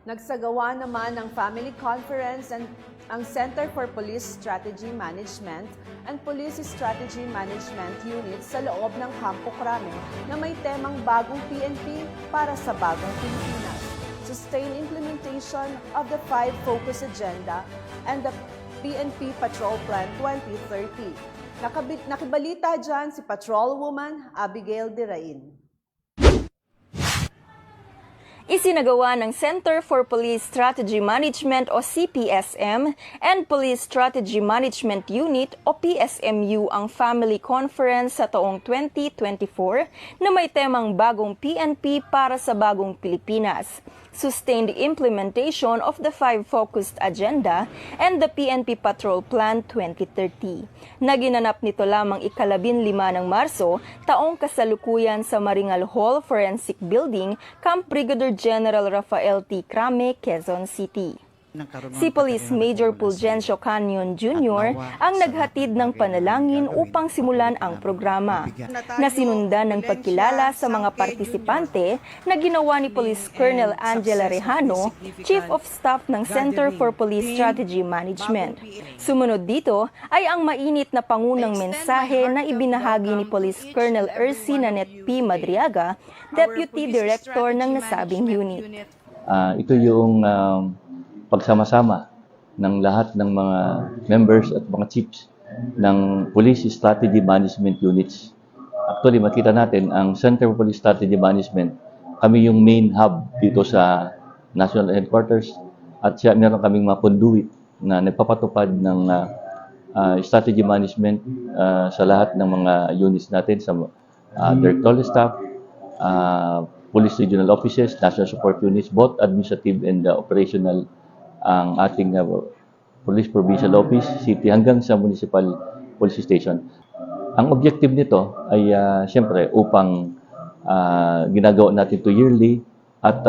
Nagsagawa naman ng family conference ang Center for Police Strategy Management and Police Strategy Management Unit sa loob ng Campo Crame na may temang bagong PNP para sa bagong Pilipinas. Sustained implementation of the 5 Focus Agenda and the PNP Patrol Plan 2030. Nakibalita dyan si Patrolwoman Abigail Dirain. Isinagawa ng Center for Police Strategy Management o CPSM and Police Strategy Management Unit o PSMU ang Family Conference sa taong 2024 na may temang bagong PNP para sa bagong Pilipinas, sustained implementation of the 5 Focused Agenda and the PNP Patrol Plan 2030. Naginanap nito lamang ika-15 ng Marso, taong kasalukuyan sa Maringal Hall Forensic Building, Camp Brigadier General Rafael T. Crame, Quezon City. Si Police Major Fulgencio Canyon Jr. ang naghatid ng panalangin upang simulan ang programa, na sinundan ng pagkilala sa mga partisipante na ginawa ni Police Colonel Angela Rejano, Chief of Staff ng Center for Police Strategy Management. Sumunod dito ay ang mainit na pangunang mensahe na ibinahagi ni Police Colonel Ercy Nanette P. Madriaga, Deputy Director ng nasabing unit. Ito yung pagsama-sama ng lahat ng mga members at mga chiefs ng Police Strategy Management Units. Actually, makita natin, ang Center for Police Strategy Management, kami yung main hub dito sa National Headquarters at meron kaming mga conduit na nagpapatupad ng strategy management sa lahat ng mga units natin, sa directorial staff, police regional offices, national support units, both administrative and operational, ang ating Police Provincial Office, City, hanggang sa Municipal Police Station. Ang objective nito ay siyempre upang ginagawa natin ito yearly at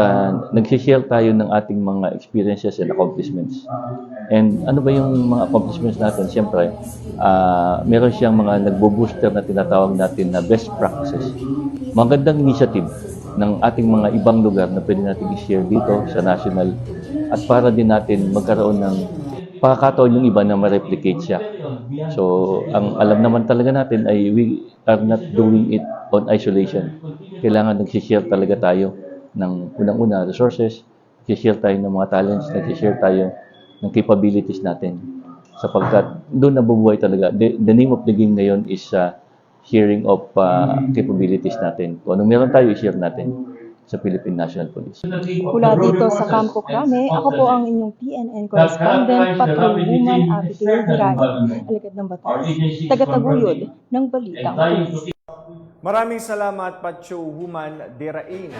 nag-share tayo ng ating mga experiences and accomplishments. And ano ba yung mga accomplishments natin? Siyempre, meron siyang mga nagbo-booster na tinatawag natin na best practices. Magandang initiative ng ating mga ibang lugar na pwede natin i-share dito sa national at para din natin magkaroon ng pakakataon yung iba na ma-replicate siya. So, ang alam naman talaga natin ay we are not doing it on isolation. Kailangan nag-share talaga tayo ng unang-una resources, nag-share tayo ng mga talents, nag-share tayo ng capabilities natin. Sapagkat doon nabubuhay talaga. The name of the game ngayon is sharing of capabilities natin. Kung anong meron tayo, i-share natin sa Philippine National Police. Mula dito sa Campo Crame, ako po ang inyong PNN correspondent, Patrolwoman Abigail Dirain, alagad ng batas, tagataguyod ng Balitang Pulis. Maraming salamat, Patrolwoman Dirain.